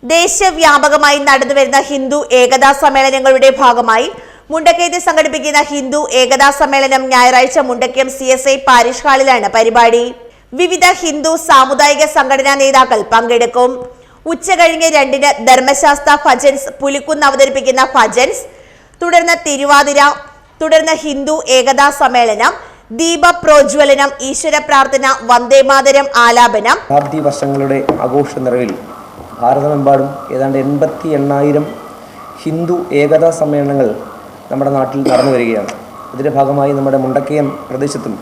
ദേശവ്യാപകമായി നടന്നുവരുന്ന ഹിന്ദു ഏകതാ സമ്മേളനങ്ങളുടെ ഭാഗമായി മുണ്ടക്കയത്ത് സംഘടിപ്പിക്കുന്ന ഹിന്ദു ഏകതാ സമ്മേളനം ഞായറാഴ്ച മുണ്ടക്കയം CSI പാരിഷ് ഹാളിലാണ് പരിപാടി. വിവിധ ഹിന്ദു സാമുദായിക സംഘടനാ നേതാക്കൾ പങ്കെടുക്കും. ഉച്ചകഴിഞ്ഞ് 2-ന് ധർമ്മശാസ്ത്ര ഭജൻസ് പുലിക്കുന്ന് അവതരിപ്പിക്കുന്ന ഭജൻസ്, തുടർന്ന് തിരുവാതിര, തുടർന്ന് ഹിന്ദു ഏകതാ സമ്മേളനം, ദീപ പ്രോജ്വലനം, ഈശ്വര പ്രാർത്ഥന, വന്ദേമാതരം ആലാപനം. വർഷങ്ങളുടെ ആഘോഷ നിറവിൽ ഭാരതമെമ്പാടും ഏതാണ്ട് 88,000 ഹിന്ദു ഏകതാ സമ്മേളനങ്ങൾ നമ്മുടെ നാട്ടിൽ നടന്നു വരികയാണ്. ഇതിൻ്റെ ഭാഗമായി നമ്മുടെ മുണ്ടക്കയം പ്രദേശത്തും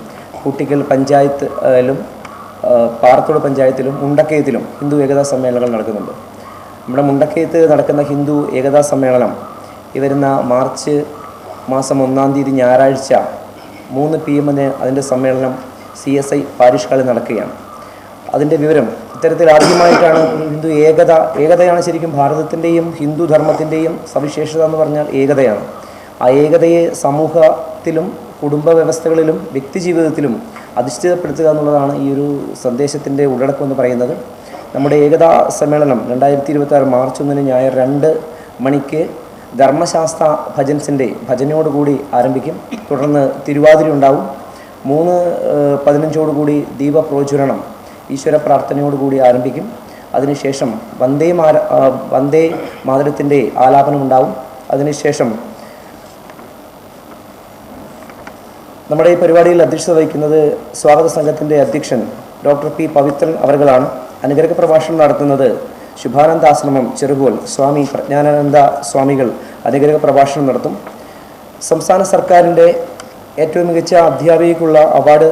കൂട്ടിക്കൽ പഞ്ചായത്തിലും പാറത്തോട് പഞ്ചായത്തിലും മുണ്ടക്കയത്തിലും ഹിന്ദു ഏകതാ സമ്മേളനങ്ങൾ നടക്കുന്നുണ്ട്. നമ്മുടെ മുണ്ടക്കയത്ത് നടക്കുന്ന ഹിന്ദു ഏകതാ സമ്മേളനം ഈ വരുന്ന മാർച്ച് മാസം 1-ാം തീയതി ഞായറാഴ്ച 3 PM അതിൻ്റെ സമ്മേളനം CSI പാരിഷ് ഹാളിൽ നടക്കുകയാണ്. അതിൻ്റെ വിവരം ഇത്തരത്തിൽ ആദ്യമായിട്ടാണ് ഹിന്ദു ഏകതയാണ് ശരിക്കും ഭാരതത്തിൻ്റെയും ഹിന്ദു ധർമ്മത്തിൻ്റെയും സവിശേഷത എന്ന് പറഞ്ഞാൽ ഏകതയാണ്. ആ ഏകതയെ സമൂഹത്തിലും കുടുംബ വ്യവസ്ഥകളിലും വ്യക്തിജീവിതത്തിലും അധിഷ്ഠിതപ്പെടുത്തുക എന്നുള്ളതാണ് ഈ ഒരു സന്ദേശത്തിൻ്റെ ഉള്ളടക്കം എന്ന് പറയുന്നത്. നമ്മുടെ ഏകതാ സമ്മേളനം 2026 മാർച്ച് 1-ന് ഞായർ 2 മണിക്ക് ധർമ്മശാസ്ത്ര ഭജൻസിൻ്റെ ഭജനയോടുകൂടി ആരംഭിക്കും. തുടർന്ന് തിരുവാതിര ഉണ്ടാവും. 3:15 ദീപ പ്രോജ്വലനം, ഈശ്വര പ്രാർത്ഥനയോടുകൂടി ആരംഭിക്കും. അതിനുശേഷം വന്ദേ മാതരത്തിൻ്റെ ആലാപനം ഉണ്ടാവും. അതിനുശേഷം നമ്മുടെ ഈ പരിപാടിയിൽ അധ്യക്ഷത വഹിക്കുന്നത് സ്വാഗത സംഘത്തിൻ്റെ അധ്യക്ഷൻ ഡോക്ടർ P. പവിത്രൻ അവർകളാണ്. അനുഗ്രഹ പ്രഭാഷണം നടത്തുന്നത് ശുഭാനന്ദ ആശ്രമം ചെറുകോൽ സ്വാമി പ്രജ്ഞാനാനന്ദ സ്വാമികൾ അനുഗ്രഹ പ്രഭാഷണം നടത്തും. സംസ്ഥാന സർക്കാരിൻ്റെ ഏറ്റവും മികച്ച അധ്യാപികയ്ക്കുള്ള അവാർഡ്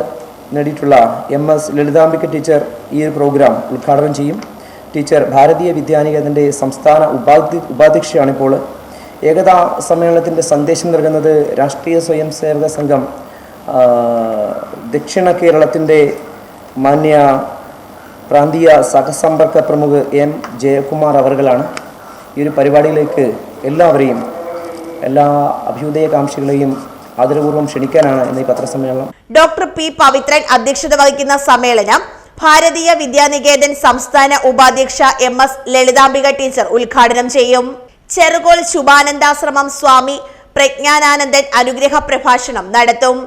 നേടിയിട്ടുള്ള MS ലളിതാംബിക ടീച്ചർ ഈ ഒരു പ്രോഗ്രാം ഉദ്ഘാടനം ചെയ്യും. ടീച്ചർ ഭാരതീയ വിദ്യാനികേതൻ്റെ സംസ്ഥാന ഉപാധ്യക്ഷയാണിപ്പോൾ. ഏകതാ സമ്മേളനത്തിൻ്റെ സന്ദേശം നൽകുന്നത് രാഷ്ട്രീയ സ്വയം സേവക സംഘം ദക്ഷിണ കേരളത്തിൻ്റെ മാന്യ പ്രാന്തീയ സഹസമ്പർക്ക പ്രമുഖ M. ജയകുമാർ അവർകളാണ്. ഈ ഒരു പരിപാടിയിലേക്ക് എല്ലാവരെയും, എല്ലാ അഭ്യുദയകാംക്ഷികളെയും ആദരപൂർവ്വം ക്ഷണിക്കാനാണ് ഇന്ന് ഈ പത്രസമ്മേളനം. Doctor P. പവിത്രൻ അധ്യക്ഷത വഹിക്കുന്ന സമ്മേളനം ഭാരതീയ വിദ്യാനികേതൻ സംസ്ഥാന ഉപാധ്യക്ഷ MS ലളിതാംബിക ടീച്ചർ ഉദ്ഘാടനം ചെയ്യും. ചെറുകോൾ ശുഭാനന്ദാശ്രമം സ്വാമി പ്രജ്ഞാനാനന്ദൻ അനുഗ്രഹ പ്രഭാഷണം നടത്തും.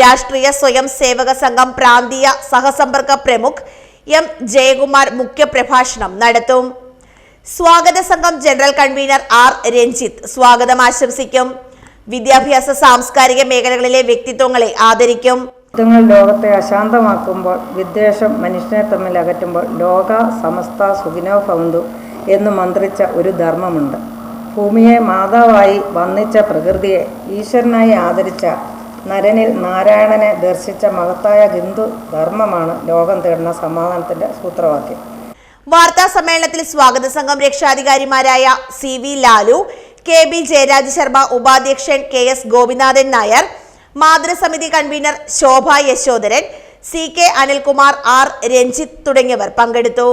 രാഷ്ട്രീയ സ്വയം സേവക സംഘം പ്രാന്തീയ സഹസമ്പർക്ക പ്രമുഖ് M. ജയകുമാർ മുഖ്യ പ്രഭാഷണം നടത്തും. സ്വാഗത സംഘം ജനറൽ കൺവീനർ R. രഞ്ജിത്ത് സ്വാഗതം ആശംസിക്കും. വിദ്യാഭ്യാസ സാംസ്കാരിക മേഖലകളിലെ വ്യക്തിത്വങ്ങളെ ആദരിക്കും. ലോകത്തെ അശാന്തമാക്കുമ്പോൾ, വിദ്വേഷം മനുഷ്യനെ തമ്മിൽ അകറ്റുമ്പോൾ ലോക സമസ്ത സുഖിനോ ഭവന്തു എന്ന് മന്ത്രിച്ച ഒരു ധർമ്മമുണ്ട്. ഭൂമിയെ മാതാവായി വന്ദിച്ച പ്രകൃതിയെ ഈശ്വരനായി ആദരിച്ച നരനിൽ നാരായണനെ ദർശിച്ച മഹത്തായ ഹിന്ദു ധർമ്മമാണ് ലോകം തേടുന്ന സമാധാനത്തിന്റെ സൂത്രവാക്യം. വാർത്താ സമ്മേളനത്തിൽ സ്വാഗത സംഘം രക്ഷാധികാരിമാരായ CV ലാലു, KB ജയരാജ് ശർമ്മ, ഉപാധ്യക്ഷൻ KS ഗോപിനാഥൻ നായർ, മാതൃസമിതി കൺവീനർ ശോഭ യശോധരൻ, CK അനിൽകുമാർ, R. രഞ്ജിത്ത് തുടങ്ങിയവർ പങ്കെടുത്തു.